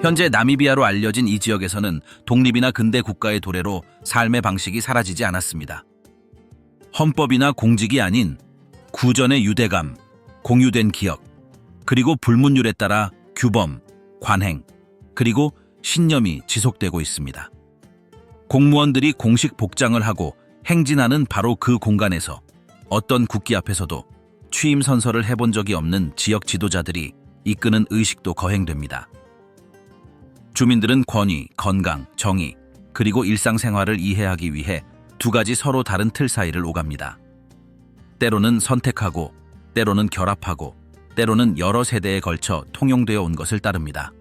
현재 나미비아로 알려진 이 지역에서는 독립이나 근대 국가의 도래로 삶의 방식이 사라지지 않았습니다. 헌법이나 공직이 아닌 구전의 유대감, 공유된 기억, 그리고 불문율에 따라 규범, 관행, 그리고 신념이 지속되고 있습니다. 공무원들이 공식 복장을 하고 행진하는 바로 그 공간에서 어떤 국기 앞에서도 취임 선서를 해본 적이 없는 지역 지도자들이 이끄는 의식도 거행됩니다. 주민들은 권위, 건강, 정의, 그리고 일상생활을 이해하기 위해 두 가지 서로 다른 틀 사이를 오갑니다. 때로는 선택하고, 때로는 결합하고, 때로는 여러 세대에 걸쳐 통용되어 온 것을 따릅니다.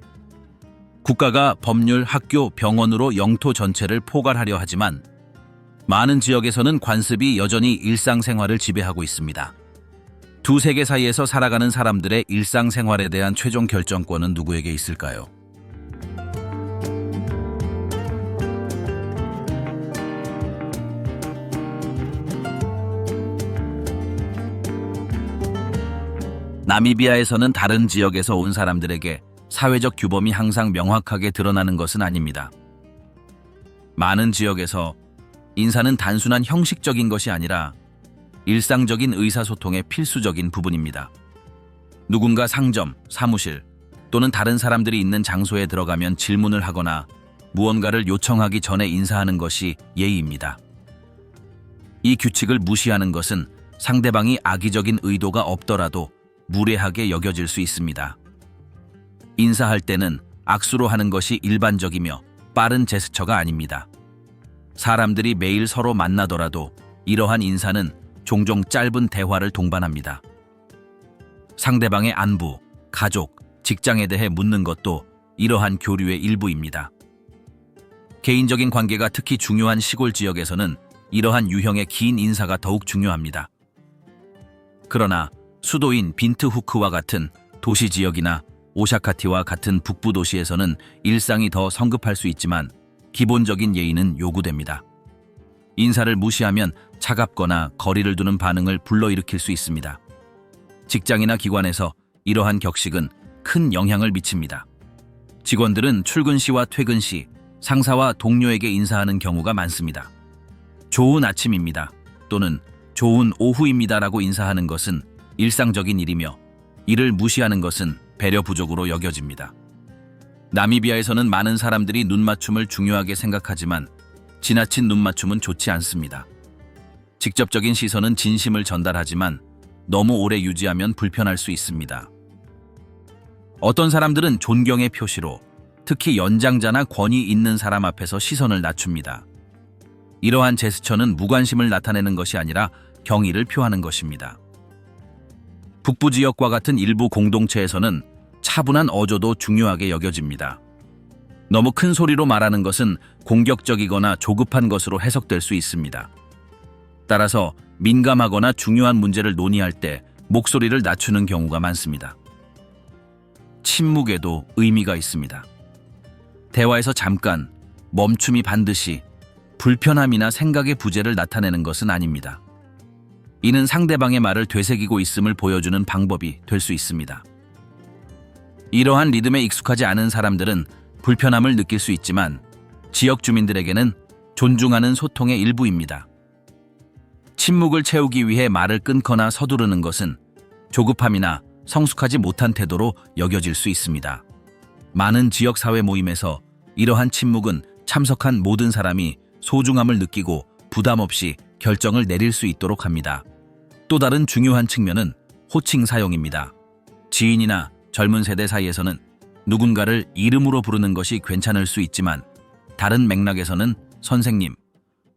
국가가 법률, 학교, 병원으로 영토 전체를 포괄하려 하지만 많은 지역에서는 관습이 여전히 일상생활을 지배하고 있습니다. 두 세계 사이에서 살아가는 사람들의 일상생활에 대한 최종 결정권은 누구에게 있을까요? 나미비아에서는 다른 지역에서 온 사람들에게 사회적 규범이 항상 명확하게 드러나는 것은 아닙니다. 많은 지역에서 인사는 단순한 형식적인 것이 아니라 일상적인 의사소통의 필수적인 부분입니다. 누군가 상점, 사무실 또는 다른 사람들이 있는 장소에 들어가면 질문을 하거나 무언가를 요청하기 전에 인사하는 것이 예의입니다. 이 규칙을 무시하는 것은 상대방이 악의적인 의도가 없더라도 무례하게 여겨질 수 있습니다. 인사할 때는 악수로 하는 것이 일반적이며 빠른 제스처가 아닙니다. 사람들이 매일 서로 만나더라도 이러한 인사는 종종 짧은 대화를 동반합니다. 상대방의 안부, 가족, 직장에 대해 묻는 것도 이러한 교류의 일부입니다. 개인적인 관계가 특히 중요한 시골 지역에서는 이러한 유형의 긴 인사가 더욱 중요합니다. 그러나 수도인 빈트후크와 같은 도시 지역이나 오샤카티와 같은 북부 도시에서는 일상이 더 성급할 수 있지만 기본적인 예의는 요구됩니다. 인사를 무시하면 차갑거나 거리를 두는 반응을 불러일으킬 수 있습니다. 직장이나 기관에서 이러한 격식은 큰 영향을 미칩니다. 직원들은 출근 시와 퇴근 시 상사와 동료에게 인사하는 경우가 많습니다. 좋은 아침입니다 또는 좋은 오후입니다라고 인사하는 것은 일상적인 일이며 이를 무시하는 것은 배려 부족으로 여겨집니다. 나미비아에서는 많은 사람들이 눈맞춤을 중요하게 생각하지만 지나친 눈맞춤은 좋지 않습니다. 직접적인 시선은 진심을 전달하지만 너무 오래 유지하면 불편할 수 있습니다. 어떤 사람들은 존경의 표시로 특히 연장자나 권위 있는 사람 앞에서 시선을 낮춥니다. 이러한 제스처는 무관심을 나타내는 것이 아니라 경의를 표하는 것입니다. 북부 지역과 같은 일부 공동체에서는 차분한 어조도 중요하게 여겨집니다. 너무 큰 소리로 말하는 것은 공격적이거나 조급한 것으로 해석될 수 있습니다. 따라서 민감하거나 중요한 문제를 논의할 때 목소리를 낮추는 경우가 많습니다. 침묵에도 의미가 있습니다. 대화에서 잠깐, 멈춤이 반드시 불편함이나 생각의 부재를 나타내는 것은 아닙니다. 이는 상대방의 말을 되새기고 있음을 보여주는 방법이 될 수 있습니다. 이러한 리듬에 익숙하지 않은 사람들은 불편함을 느낄 수 있지만 지역 주민들에게는 존중하는 소통의 일부입니다. 침묵을 채우기 위해 말을 끊거나 서두르는 것은 조급함이나 성숙하지 못한 태도로 여겨질 수 있습니다. 많은 지역 사회 모임에서 이러한 침묵은 참석한 모든 사람이 소중함을 느끼고 부담 없이 결정을 내릴 수 있도록 합니다. 또 다른 중요한 측면은 호칭 사용입니다. 지인이나 젊은 세대 사이에서는 누군가를 이름으로 부르는 것이 괜찮을 수 있지만 다른 맥락에서는 선생님,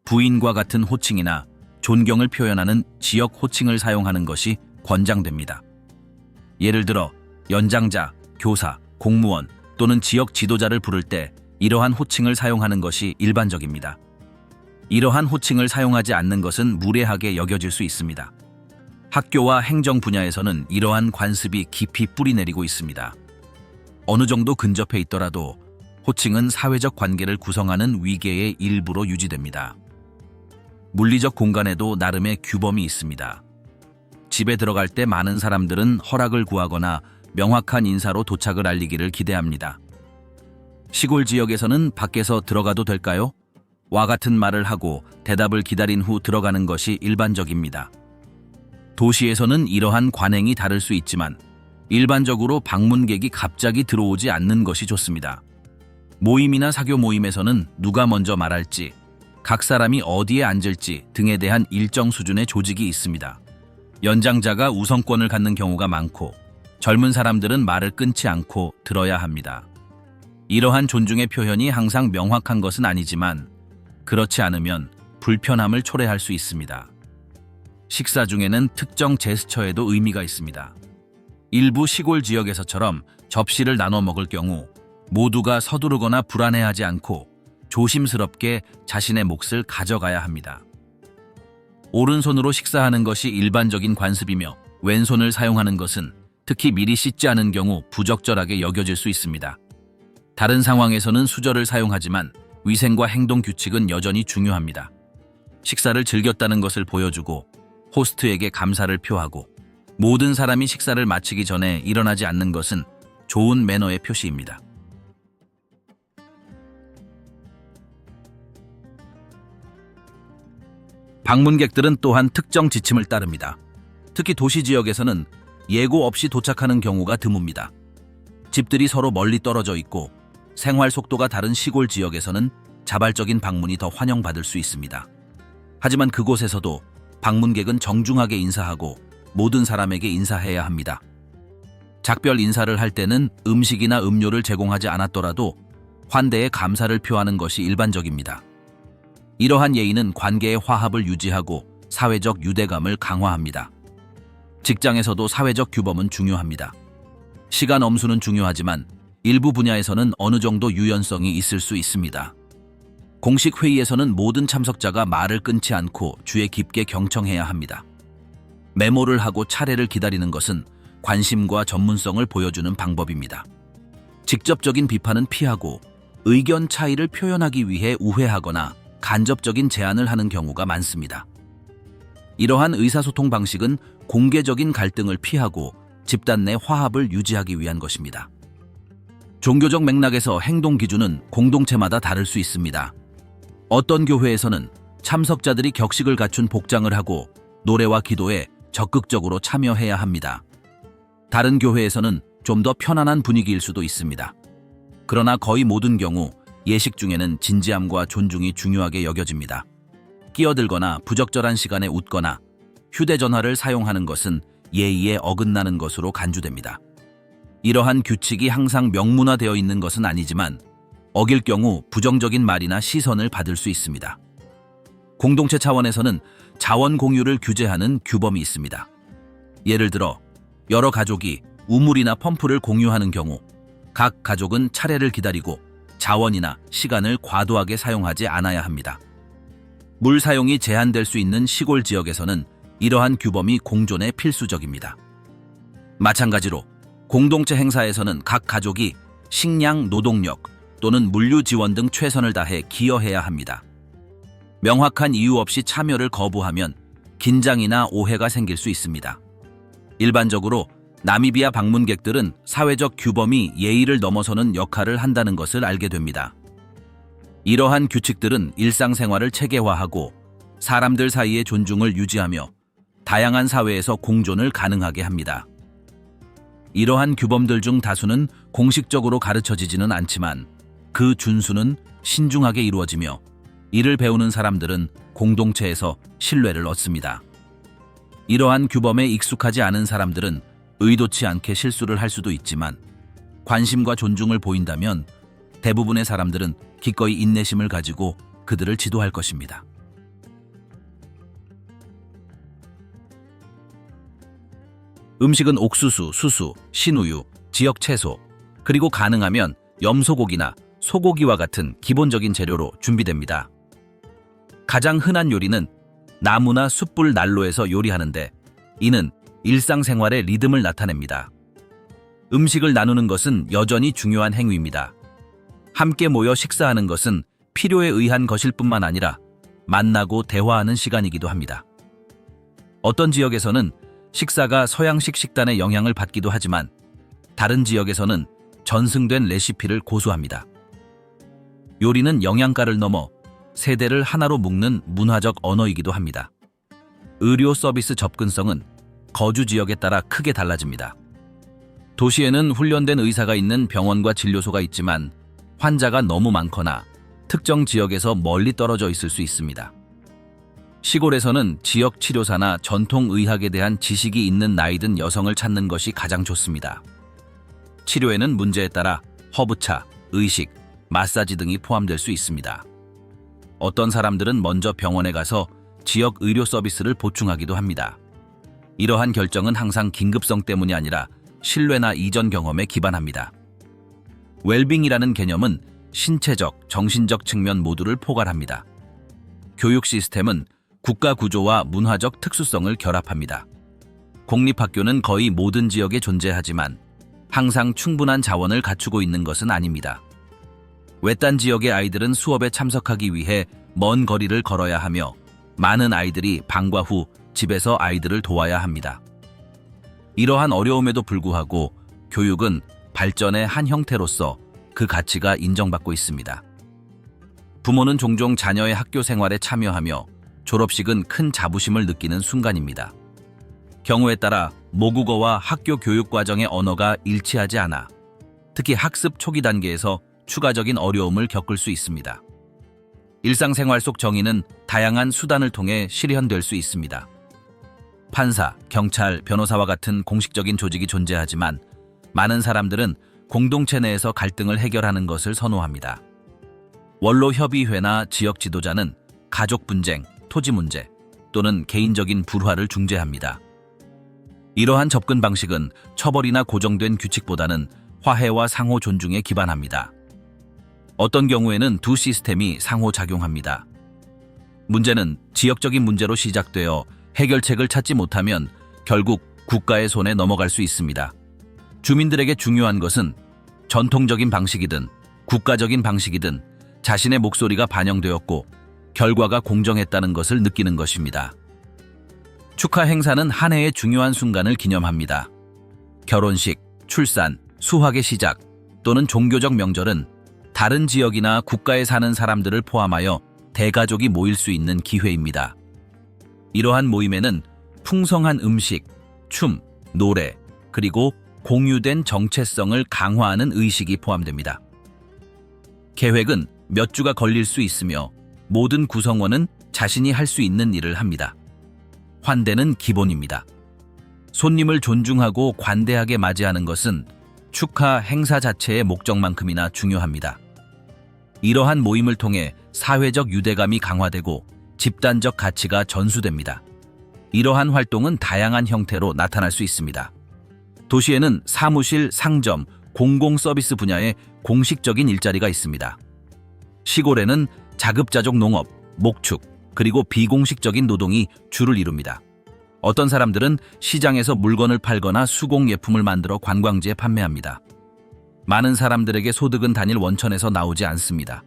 부인과 같은 호칭이나 존경을 표현하는 지역 호칭을 사용하는 것이 권장됩니다. 예를 들어 연장자, 교사, 공무원 또는 지역 지도자를 부를 때 이러한 호칭을 사용하는 것이 일반적입니다. 이러한 호칭을 사용하지 않는 것은 무례하게 여겨질 수 있습니다. 학교와 행정 분야에서는 이러한 관습이 깊이 뿌리내리고 있습니다. 어느 정도 근접해 있더라도 호칭은 사회적 관계를 구성하는 위계의 일부로 유지됩니다. 물리적 공간에도 나름의 규범이 있습니다. 집에 들어갈 때 많은 사람들은 허락을 구하거나 명확한 인사로 도착을 알리기를 기대합니다. 시골 지역에서는 밖에서 들어가도 될까요? 와 같은 말을 하고 대답을 기다린 후 들어가는 것이 일반적입니다. 도시에서는 이러한 관행이 다를 수 있지만 일반적으로 방문객이 갑자기 들어오지 않는 것이 좋습니다. 모임이나 사교 모임에서는 누가 먼저 말할지, 각 사람이 어디에 앉을지 등에 대한 일정 수준의 조직이 있습니다. 연장자가 우선권을 갖는 경우가 많고 젊은 사람들은 말을 끊지 않고 들어야 합니다. 이러한 존중의 표현이 항상 명확한 것은 아니지만 그렇지 않으면 불편함을 초래할 수 있습니다. 식사 중에는 특정 제스처에도 의미가 있습니다. 일부 시골 지역에서처럼 접시를 나눠 먹을 경우 모두가 서두르거나 불안해하지 않고 조심스럽게 자신의 몫을 가져가야 합니다. 오른손으로 식사하는 것이 일반적인 관습이며 왼손을 사용하는 것은 특히 미리 씻지 않은 경우 부적절하게 여겨질 수 있습니다. 다른 상황에서는 수저를 사용하지만 위생과 행동 규칙은 여전히 중요합니다. 식사를 즐겼다는 것을 보여주고 호스트에게 감사를 표하고 모든 사람이 식사를 마치기 전에 일어나지 않는 것은 좋은 매너의 표시입니다. 방문객들은 또한 특정 지침을 따릅니다. 특히 도시 지역에서는 예고 없이 도착하는 경우가 드뭅니다. 집들이 서로 멀리 떨어져 있고 생활 속도가 다른 시골 지역에서는 자발적인 방문이 더 환영받을 수 있습니다. 하지만 그곳에서도 방문객은 정중하게 인사하고 모든 사람에게 인사해야 합니다. 작별 인사를 할 때는 음식이나 음료를 제공하지 않았더라도 환대에 감사를 표하는 것이 일반적입니다. 이러한 예의는 관계의 화합을 유지하고 사회적 유대감을 강화합니다. 직장에서도 사회적 규범은 중요합니다. 시간 엄수는 중요하지만 일부 분야에서는 어느 정도 유연성이 있을 수 있습니다. 공식 회의에서는 모든 참석자가 말을 끊지 않고 주의 깊게 경청해야 합니다. 메모를 하고 차례를 기다리는 것은 관심과 전문성을 보여주는 방법입니다. 직접적인 비판은 피하고 의견 차이를 표현하기 위해 우회하거나 간접적인 제안을 하는 경우가 많습니다. 이러한 의사소통 방식은 공개적인 갈등을 피하고 집단 내 화합을 유지하기 위한 것입니다. 종교적 맥락에서 행동 기준은 공동체마다 다를 수 있습니다. 어떤 교회에서는 참석자들이 격식을 갖춘 복장을 하고 노래와 기도에 적극적으로 참여해야 합니다. 다른 교회에서는 좀 더 편안한 분위기일 수도 있습니다. 그러나 거의 모든 경우 예식 중에는 진지함과 존중이 중요하게 여겨집니다. 끼어들거나 부적절한 시간에 웃거나 휴대전화를 사용하는 것은 예의에 어긋나는 것으로 간주됩니다. 이러한 규칙이 항상 명문화되어 있는 것은 아니지만 어길 경우 부정적인 말이나 시선을 받을 수 있습니다. 공동체 차원에서는 자원 공유를 규제하는 규범이 있습니다. 예를 들어 여러 가족이 우물이나 펌프를 공유하는 경우 각 가족은 차례를 기다리고 자원이나 시간을 과도하게 사용하지 않아야 합니다. 물 사용이 제한될 수 있는 시골 지역에서는 이러한 규범이 공존에 필수적입니다. 마찬가지로 공동체 행사에서는 각 가족이 식량, 노동력 또는 물류 지원 등 최선을 다해 기여해야 합니다. 명확한 이유 없이 참여를 거부하면 긴장이나 오해가 생길 수 있습니다. 일반적으로 나미비아 방문객들은 사회적 규범이 예의를 넘어서는 역할을 한다는 것을 알게 됩니다. 이러한 규칙들은 일상생활을 체계화하고 사람들 사이의 존중을 유지하며 다양한 사회에서 공존을 가능하게 합니다. 이러한 규범들 중 다수는 공식적으로 가르쳐지지는 않지만 그 준수는 신중하게 이루어지며 이를 배우는 사람들은 공동체에서 신뢰를 얻습니다. 이러한 규범에 익숙하지 않은 사람들은 의도치 않게 실수를 할 수도 있지만 관심과 존중을 보인다면 대부분의 사람들은 기꺼이 인내심을 가지고 그들을 지도할 것입니다. 음식은 옥수수, 수수, 신우유, 지역 채소, 그리고 가능하면 염소고기나 소고기와 같은 기본적인 재료로 준비됩니다. 가장 흔한 요리는 나무나 숯불 난로에서 요리하는데 이는 일상생활의 리듬을 나타냅니다. 음식을 나누는 것은 여전히 중요한 행위입니다. 함께 모여 식사하는 것은 필요에 의한 것일 뿐만 아니라 만나고 대화하는 시간이기도 합니다. 어떤 지역에서는 식사가 서양식 식단의 영향을 받기도 하지만 다른 지역에서는 전승된 레시피를 고수합니다. 요리는 영양가를 넘어 세대를 하나로 묶는 문화적 언어이기도 합니다. 의료 서비스 접근성은 거주 지역에 따라 크게 달라집니다. 도시에는 훈련된 의사가 있는 병원과 진료소가 있지만 환자가 너무 많거나 특정 지역에서 멀리 떨어져 있을 수 있습니다. 시골에서는 지역 치료사나 전통 의학에 대한 지식이 있는 나이든 여성을 찾는 것이 가장 좋습니다. 치료에는 문제에 따라 허브차, 의식, 마사지 등이 포함될 수 있습니다. 어떤 사람들은 먼저 병원에 가서 지역 의료 서비스를 보충하기도 합니다. 이러한 결정은 항상 긴급성 때문이 아니라 신뢰나 이전 경험에 기반합니다. 웰빙이라는 개념은 신체적, 정신적 측면 모두를 포괄합니다. 교육 시스템은 국가 구조와 문화적 특수성을 결합합니다. 공립학교는 거의 모든 지역에 존재하지만 항상 충분한 자원을 갖추고 있는 것은 아닙니다. 외딴 지역의 아이들은 수업에 참석하기 위해 먼 거리를 걸어야 하며 많은 아이들이 방과 후 집에서 아이들을 도와야 합니다. 이러한 어려움에도 불구하고 교육은 발전의 한 형태로서 그 가치가 인정받고 있습니다. 부모는 종종 자녀의 학교 생활에 참여하며 졸업식은 큰 자부심을 느끼는 순간입니다. 경우에 따라 모국어와 학교 교육 과정의 언어가 일치하지 않아 특히 학습 초기 단계에서 추가적인 어려움을 겪을 수 있습니다. 일상생활 속 정의는 다양한 수단을 통해 실현될 수 있습니다. 판사, 경찰, 변호사와 같은 공식적인 조직이 존재하지만 많은 사람들은 공동체 내에서 갈등을 해결하는 것을 선호합니다. 원로협의회나 지역 지도자는 가족 분쟁, 토지 문제 또는 개인적인 불화를 중재합니다. 이러한 접근 방식은 처벌이나 고정된 규칙보다는 화해와 상호 존중에 기반합니다. 어떤 경우에는 두 시스템이 상호작용합니다. 문제는 지역적인 문제로 시작되어 해결책을 찾지 못하면 결국 국가의 손에 넘어갈 수 있습니다. 주민들에게 중요한 것은 전통적인 방식이든 국가적인 방식이든 자신의 목소리가 반영되었고 결과가 공정했다는 것을 느끼는 것입니다. 축하 행사는 한 해의 중요한 순간을 기념합니다. 결혼식, 출산, 수학의 시작 또는 종교적 명절은 다른 지역이나 국가에 사는 사람들을 포함하여 대가족이 모일 수 있는 기회입니다. 이러한 모임에는 풍성한 음식, 춤, 노래, 그리고 공유된 정체성을 강화하는 의식이 포함됩니다. 계획은 몇 주가 걸릴 수 있으며 모든 구성원은 자신이 할 수 있는 일을 합니다. 환대는 기본입니다. 손님을 존중하고 관대하게 맞이하는 것은 축하 행사 자체의 목적만큼이나 중요합니다. 이러한 모임을 통해 사회적 유대감이 강화되고 집단적 가치가 전수됩니다. 이러한 활동은 다양한 형태로 나타날 수 있습니다. 도시에는 사무실, 상점, 공공 서비스 분야에 공식적인 일자리가 있습니다. 시골에는 자급자족 농업, 목축, 그리고 비공식적인 노동이 주를 이룹니다. 어떤 사람들은 시장에서 물건을 팔거나 수공예품을 만들어 관광지에 판매합니다. 많은 사람들에게 소득은 단일 원천에서 나오지 않습니다.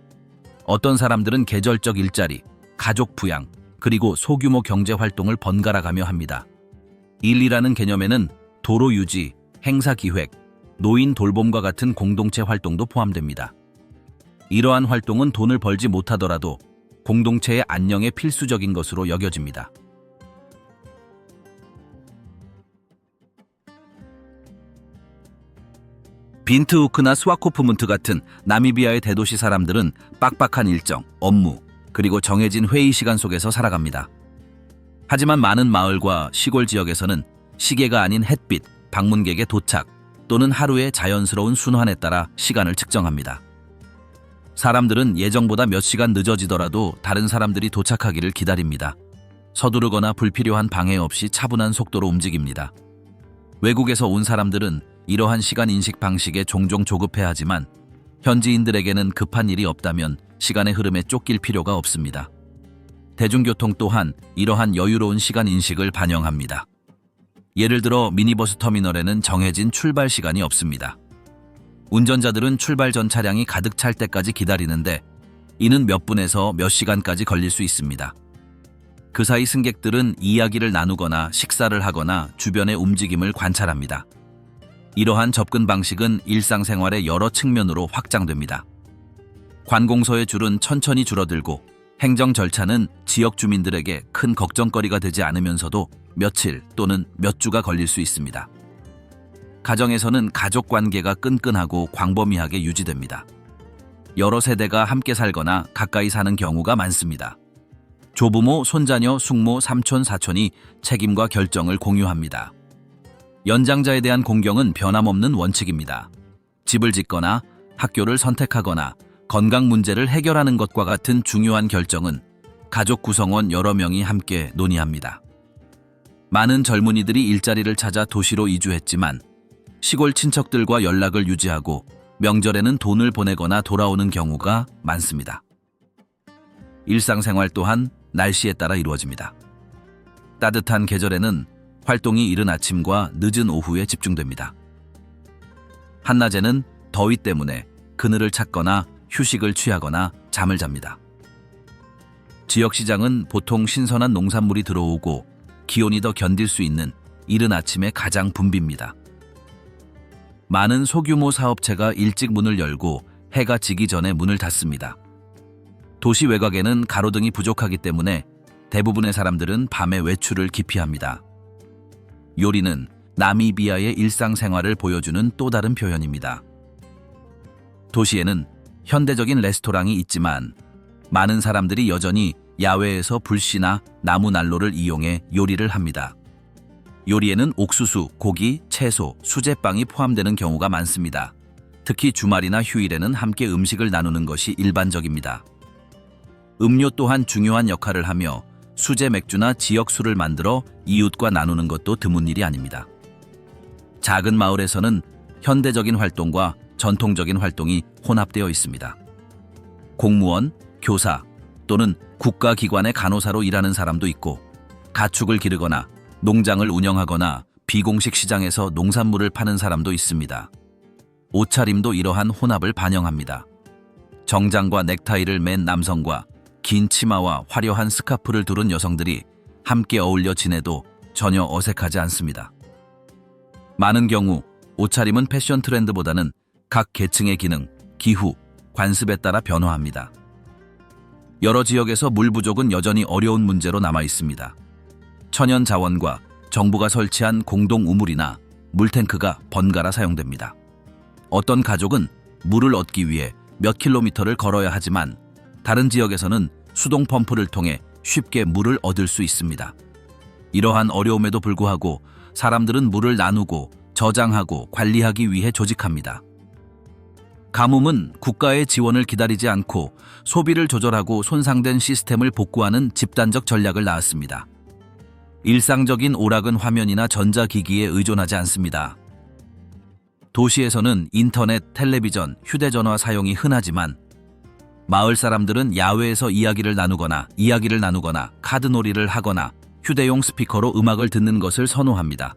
어떤 사람들은 계절적 일자리, 가족 부양, 그리고 소규모 경제 활동을 번갈아가며 합니다. 일이라는 개념에는 도로 유지, 행사 기획, 노인 돌봄과 같은 공동체 활동도 포함됩니다. 이러한 활동은 돈을 벌지 못하더라도 공동체의 안녕에 필수적인 것으로 여겨집니다. 빈트우크나 스와코프문트 같은 나미비아의 대도시 사람들은 빡빡한 일정, 업무, 그리고 정해진 회의 시간 속에서 살아갑니다. 하지만 많은 마을과 시골 지역에서는 시계가 아닌 햇빛, 방문객의 도착 또는 하루의 자연스러운 순환에 따라 시간을 측정합니다. 사람들은 예정보다 몇 시간 늦어지더라도 다른 사람들이 도착하기를 기다립니다. 서두르거나 불필요한 방해 없이 차분한 속도로 움직입니다. 외국에서 온 사람들은 이러한 시간 인식 방식에 종종 조급해하지만 현지인들에게는 급한 일이 없다면 시간의 흐름에 쫓길 필요가 없습니다. 대중교통 또한 이러한 여유로운 시간 인식을 반영합니다. 예를 들어 미니버스 터미널에는 정해진 출발 시간이 없습니다. 운전자들은 출발 전 차량이 가득 찰 때까지 기다리는데 이는 몇 분에서 몇 시간까지 걸릴 수 있습니다. 그 사이 승객들은 이야기를 나누거나 식사를 하거나 주변의 움직임을 관찰합니다. 이러한 접근 방식은 일상생활의 여러 측면으로 확장됩니다. 관공서의 줄은 천천히 줄어들고 행정 절차는 지역 주민들에게 큰 걱정거리가 되지 않으면서도 며칠 또는 몇 주가 걸릴 수 있습니다. 가정에서는 가족 관계가 끈끈하고 광범위하게 유지됩니다. 여러 세대가 함께 살거나 가까이 사는 경우가 많습니다. 조부모, 손자녀, 숙모, 삼촌, 사촌이 책임과 결정을 공유합니다. 연장자에 대한 공경은 변함없는 원칙입니다. 집을 짓거나 학교를 선택하거나 건강 문제를 해결하는 것과 같은 중요한 결정은 가족 구성원 여러 명이 함께 논의합니다. 많은 젊은이들이 일자리를 찾아 도시로 이주했지만 시골 친척들과 연락을 유지하고 명절에는 돈을 보내거나 돌아오는 경우가 많습니다. 일상생활 또한 날씨에 따라 이루어집니다. 따뜻한 계절에는 활동이 이른 아침과 늦은 오후에 집중됩니다. 한낮에는 더위 때문에 그늘을 찾거나 휴식을 취하거나 잠을 잡니다. 지역시장은 보통 신선한 농산물이 들어오고 기온이 더 견딜 수 있는 이른 아침에 가장 붐빕니다. 많은 소규모 사업체가 일찍 문을 열고 해가 지기 전에 문을 닫습니다. 도시 외곽에는 가로등이 부족하기 때문에 대부분의 사람들은 밤에 외출을 기피합니다. 요리는 나미비아의 일상생활을 보여주는 또 다른 표현입니다. 도시에는 현대적인 레스토랑이 있지만 많은 사람들이 여전히 야외에서 불씨나 나무 난로를 이용해 요리를 합니다. 요리에는 옥수수, 고기, 채소, 수제빵이 포함되는 경우가 많습니다. 특히 주말이나 휴일에는 함께 음식을 나누는 것이 일반적입니다. 음료 또한 중요한 역할을 하며 수제 맥주나 지역 술을 만들어 이웃과 나누는 것도 드문 일이 아닙니다. 작은 마을에서는 현대적인 활동과 전통적인 활동이 혼합되어 있습니다. 공무원, 교사 또는 국가기관의 간호사로 일하는 사람도 있고 가축을 기르거나 농장을 운영하거나 비공식 시장에서 농산물을 파는 사람도 있습니다. 옷차림도 이러한 혼합을 반영합니다. 정장과 넥타이를 맨 남성과 긴 치마와 화려한 스카프를 두른 여성들이 함께 어울려 지내도 전혀 어색하지 않습니다. 많은 경우 옷차림은 패션 트렌드보다는 각 계층의 기능, 기후, 관습에 따라 변화합니다. 여러 지역에서 물 부족은 여전히 어려운 문제로 남아 있습니다. 천연 자원과 정부가 설치한 공동 우물이나 물탱크가 번갈아 사용됩니다. 어떤 가족은 물을 얻기 위해 몇 킬로미터를 걸어야 하지만 다른 지역에서는 수동 펌프를 통해 쉽게 물을 얻을 수 있습니다. 이러한 어려움에도 불구하고 사람들은 물을 나누고 저장하고 관리하기 위해 조직합니다. 가뭄은 국가의 지원을 기다리지 않고 소비를 조절하고 손상된 시스템을 복구하는 집단적 전략을 낳았습니다. 일상적인 오락은 화면이나 전자기기에 의존하지 않습니다. 도시에서는 인터넷, 텔레비전, 휴대전화 사용이 흔하지만 마을 사람들은 야외에서 이야기를 나누거나 카드놀이를 하거나 휴대용 스피커로 음악을 듣는 것을 선호합니다.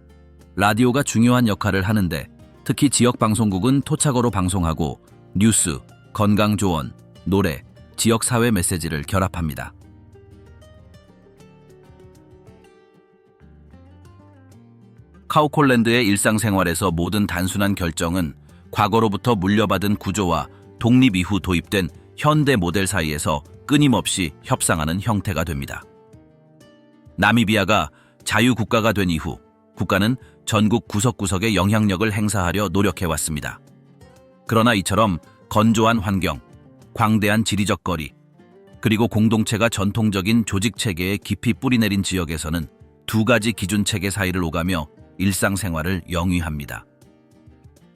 라디오가 중요한 역할을 하는데 특히 지역 방송국은 토착어로 방송하고 뉴스, 건강조언, 노래, 지역사회 메시지를 결합합니다. 카우콜랜드의 일상생활에서 모든 단순한 결정은 과거로부터 물려받은 구조와 독립 이후 도입된 현대 모델 사이에서 끊임없이 협상하는 형태가 됩니다. 나미비아가 자유국가가 된 이후 국가는 전국 구석구석에 영향력을 행사하려 노력해왔습니다. 그러나 이처럼 건조한 환경, 광대한 지리적 거리, 그리고 공동체가 전통적인 조직체계에 깊이 뿌리내린 지역에서는 두 가지 기준체계 사이를 오가며 일상생활을 영위합니다.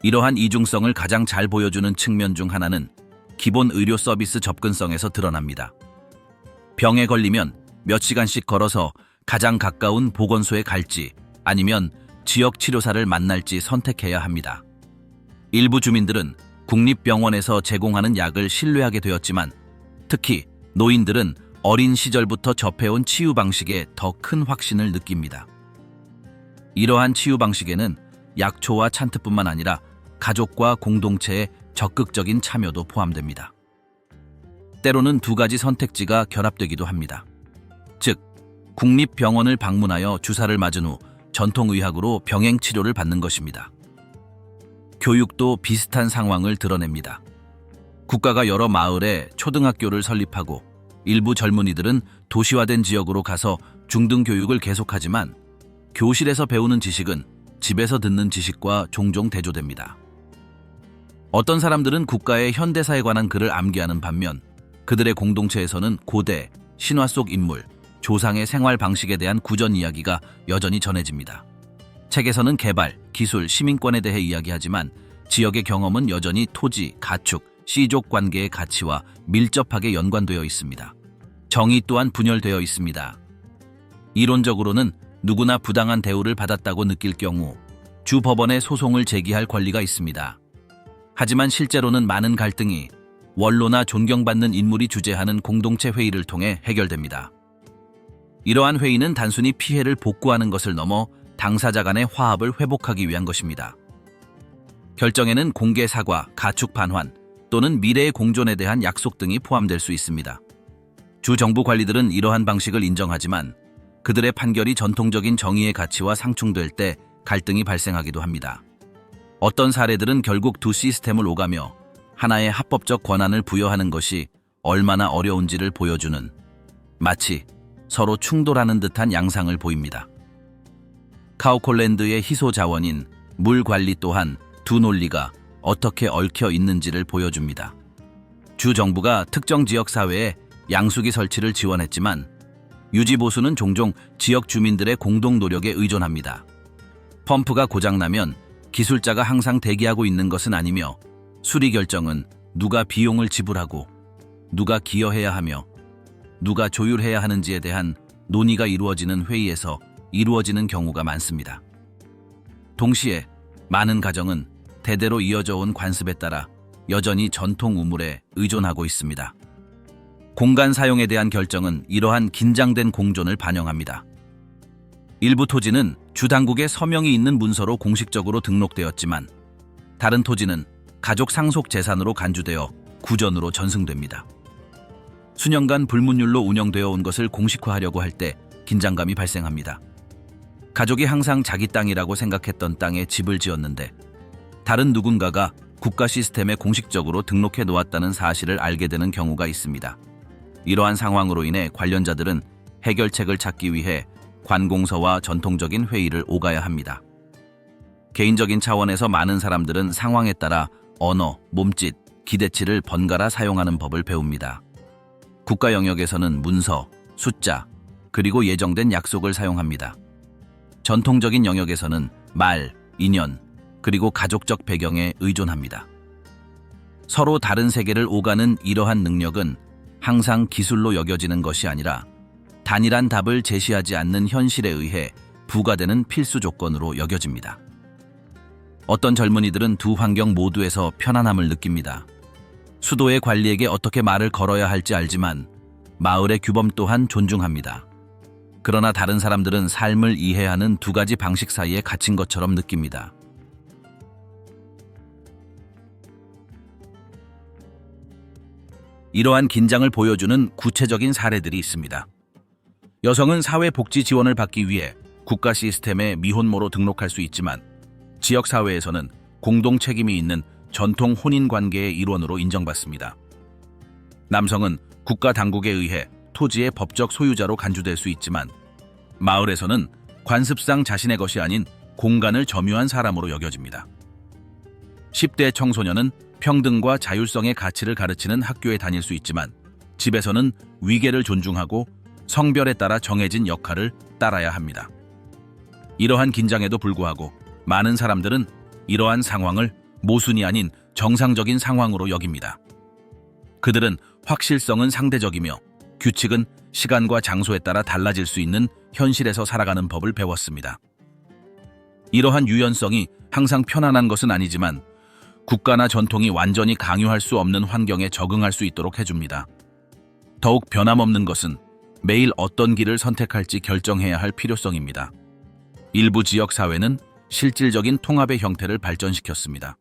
이러한 이중성을 가장 잘 보여주는 측면 중 하나는 기본 의료 서비스 접근성에서 드러납니다. 병에 걸리면 몇 시간씩 걸어서 가장 가까운 보건소에 갈지 아니면 지역 치료사를 만날지 선택해야 합니다. 일부 주민들은 국립병원에서 제공하는 약을 신뢰하게 되었지만 특히 노인들은 어린 시절부터 접해온 치유 방식에 더 큰 확신을 느낍니다. 이러한 치유 방식에는 약초와 찬트뿐만 아니라 가족과 공동체의 적극적인 참여도 포함됩니다. 때로는 두 가지 선택지가 결합되기도 합니다. 즉, 국립병원을 방문하여 주사를 맞은 후 전통의학으로 병행 치료를 받는 것입니다. 교육도 비슷한 상황을 드러냅니다. 국가가 여러 마을에 초등학교를 설립하고 일부 젊은이들은 도시화된 지역으로 가서 중등 교육을 계속하지만 교실에서 배우는 지식은 집에서 듣는 지식과 종종 대조됩니다. 어떤 사람들은 국가의 현대사에 관한 글을 암기하는 반면 그들의 공동체에서는 고대, 신화 속 인물, 조상의 생활 방식에 대한 구전 이야기가 여전히 전해집니다. 책에서는 개발, 기술, 시민권에 대해 이야기하지만 지역의 경험은 여전히 토지, 가축, 씨족 관계의 가치와 밀접하게 연관되어 있습니다. 정의 또한 분열되어 있습니다. 이론적으로는 누구나 부당한 대우를 받았다고 느낄 경우 주 법원에 소송을 제기할 권리가 있습니다. 하지만 실제로는 많은 갈등이 원로나 존경받는 인물이 주재하는 공동체 회의를 통해 해결됩니다. 이러한 회의는 단순히 피해를 복구하는 것을 넘어 당사자 간의 화합을 회복하기 위한 것입니다. 결정에는 공개 사과, 가축 반환 또는 미래의 공존에 대한 약속 등이 포함될 수 있습니다. 주 정부 관리들은 이러한 방식을 인정하지만 그들의 판결이 전통적인 정의의 가치와 상충될 때 갈등이 발생하기도 합니다. 어떤 사례들은 결국 두 시스템을 오가며 하나의 합법적 권한을 부여하는 것이 얼마나 어려운지를 보여주는 마치 서로 충돌하는 듯한 양상을 보입니다. 카오콜랜드의 희소 자원인 물 관리 또한 두 논리가 어떻게 얽혀 있는지를 보여줍니다. 주 정부가 특정 지역 사회에 양수기 설치를 지원했지만 유지 보수는 종종 지역 주민들의 공동 노력에 의존합니다. 펌프가 고장나면 기술자가 항상 대기하고 있는 것은 아니며 수리 결정은 누가 비용을 지불하고 누가 기여해야 하며 누가 조율해야 하는지에 대한 논의가 이루어지는 회의에서 이루어지는 경우가 많습니다. 동시에 많은 가정은 대대로 이어져 온 관습에 따라 여전히 전통 우물에 의존하고 있습니다. 공간 사용에 대한 결정은 이러한 긴장된 공존을 반영합니다. 일부 토지는 주 당국의 서명이 있는 문서로 공식적으로 등록되었지만 다른 토지는 가족 상속 재산으로 간주되어 구전으로 전승됩니다. 수년간 불문율로 운영되어 온 것을 공식화하려고 할 때 긴장감이 발생합니다. 가족이 항상 자기 땅이라고 생각했던 땅에 집을 지었는데 다른 누군가가 국가 시스템에 공식적으로 등록해 놓았다는 사실을 알게 되는 경우가 있습니다. 이러한 상황으로 인해 관련자들은 해결책을 찾기 위해 관공서와 전통적인 회의를 오가야 합니다. 개인적인 차원에서 많은 사람들은 상황에 따라 언어, 몸짓, 기대치를 번갈아 사용하는 법을 배웁니다. 국가 영역에서는 문서, 숫자, 그리고 예정된 약속을 사용합니다. 전통적인 영역에서는 말, 인연, 그리고 가족적 배경에 의존합니다. 서로 다른 세계를 오가는 이러한 능력은 항상 기술로 여겨지는 것이 아니라 단일한 답을 제시하지 않는 현실에 의해 부과되는 필수 조건으로 여겨집니다. 어떤 젊은이들은 두 환경 모두에서 편안함을 느낍니다. 수도의 관리에게 어떻게 말을 걸어야 할지 알지만 마을의 규범 또한 존중합니다. 그러나 다른 사람들은 삶을 이해하는 두 가지 방식 사이에 갇힌 것처럼 느낍니다. 이러한 긴장을 보여주는 구체적인 사례들이 있습니다. 여성은 사회복지 지원을 받기 위해 국가 시스템에 미혼모로 등록할 수 있지만 지역사회에서는 공동 책임이 있는 전통 혼인관계의 일원으로 인정받습니다. 남성은 국가 당국에 의해 토지의 법적 소유자로 간주될 수 있지만 마을에서는 관습상 자신의 것이 아닌 공간을 점유한 사람으로 여겨집니다. 10대 청소년은 평등과 자율성의 가치를 가르치는 학교에 다닐 수 있지만 집에서는 위계를 존중하고 성별에 따라 정해진 역할을 따라야 합니다. 이러한 긴장에도 불구하고 많은 사람들은 이러한 상황을 모순이 아닌 정상적인 상황으로 여깁니다. 그들은 확실성은 상대적이며 규칙은 시간과 장소에 따라 달라질 수 있는 현실에서 살아가는 법을 배웠습니다. 이러한 유연성이 항상 편안한 것은 아니지만 국가나 전통이 완전히 강요할 수 없는 환경에 적응할 수 있도록 해줍니다. 더욱 변함없는 것은 매일 어떤 길을 선택할지 결정해야 할 필요성입니다. 일부 지역 사회는 실질적인 통합의 형태를 발전시켰습니다.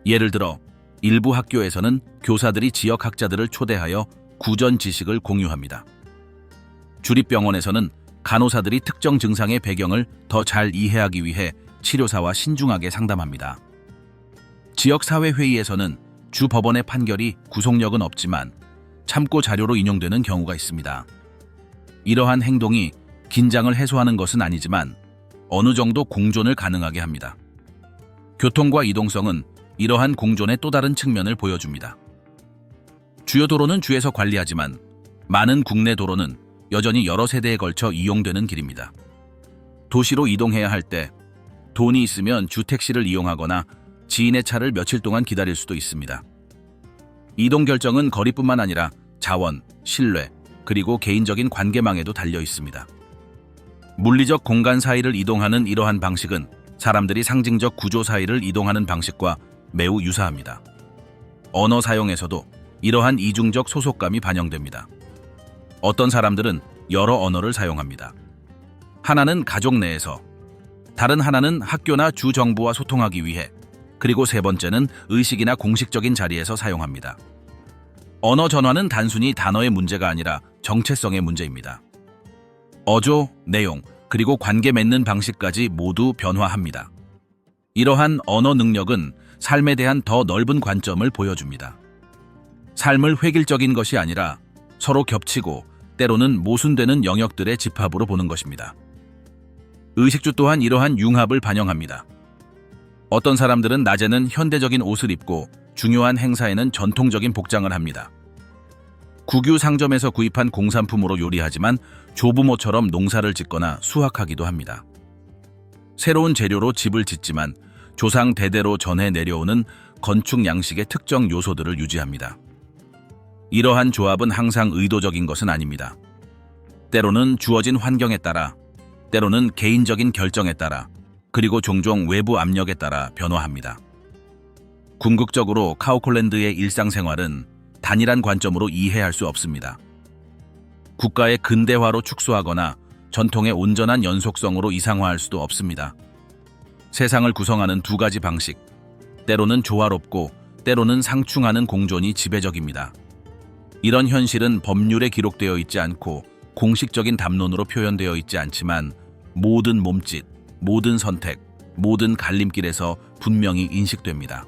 예를 들어 일부 학교에서는 교사들이 지역 학자들을 초대하여 구전 지식을 공유합니다. 주립병원에서는 간호사들이 특정 증상의 배경을 더 잘 이해하기 위해 치료사와 신중하게 상담합니다. 지역사회회의에서는 주 법원의 판결이 구속력은 없지만 참고 자료로 인용되는 경우가 있습니다. 이러한 행동이 긴장을 해소하는 것은 아니지만 어느 정도 공존을 가능하게 합니다. 교통과 이동성은 이러한 공존의 또 다른 측면을 보여줍니다. 주요 도로는 주에서 관리하지만 많은 국내 도로는 여전히 여러 세대에 걸쳐 이용되는 길입니다. 도시로 이동해야 할 때 돈이 있으면 주 택시를 이용하거나 지인의 차를 며칠 동안 기다릴 수도 있습니다. 이동 결정은 거리뿐만 아니라 자원, 신뢰, 그리고 개인적인 관계망에도 달려 있습니다. 물리적 공간 사이를 이동하는 이러한 방식은 사람들이 상징적 구조 사이를 이동하는 방식과 매우 유사합니다. 언어 사용에서도 이러한 이중적 소속감이 반영됩니다. 어떤 사람들은 여러 언어를 사용합니다. 하나는 가족 내에서, 다른 하나는 학교나 주 정부와 소통하기 위해, 그리고 세 번째는 의식이나 공식적인 자리에서 사용합니다. 언어 전환은 단순히 단어의 문제가 아니라 정체성의 문제입니다. 어조, 내용, 그리고 관계 맺는 방식까지 모두 변화합니다. 이러한 언어 능력은 삶에 대한 더 넓은 관점을 보여줍니다. 삶을 획일적인 것이 아니라 서로 겹치고 때로는 모순되는 영역들의 집합으로 보는 것입니다. 의식주 또한 이러한 융합을 반영합니다. 어떤 사람들은 낮에는 현대적인 옷을 입고 중요한 행사에는 전통적인 복장을 합니다. 국유 상점에서 구입한 공산품으로 요리하지만 조부모처럼 농사를 짓거나 수확하기도 합니다. 새로운 재료로 집을 짓지만 조상 대대로 전해 내려오는 건축 양식의 특정 요소들을 유지합니다. 이러한 조합은 항상 의도적인 것은 아닙니다. 때로는 주어진 환경에 따라, 때로는 개인적인 결정에 따라, 그리고 종종 외부 압력에 따라 변화합니다. 궁극적으로 카우콜랜드의 일상생활은 단일한 관점으로 이해할 수 없습니다. 국가의 근대화로 축소하거나 전통의 온전한 연속성으로 이상화할 수도 없습니다. 세상을 구성하는 두 가지 방식, 때로는 조화롭고 때로는 상충하는 공존이 지배적입니다. 이런 현실은 법률에 기록되어 있지 않고 공식적인 담론으로 표현되어 있지 않지만 모든 몸짓, 모든 선택, 모든 갈림길에서 분명히 인식됩니다.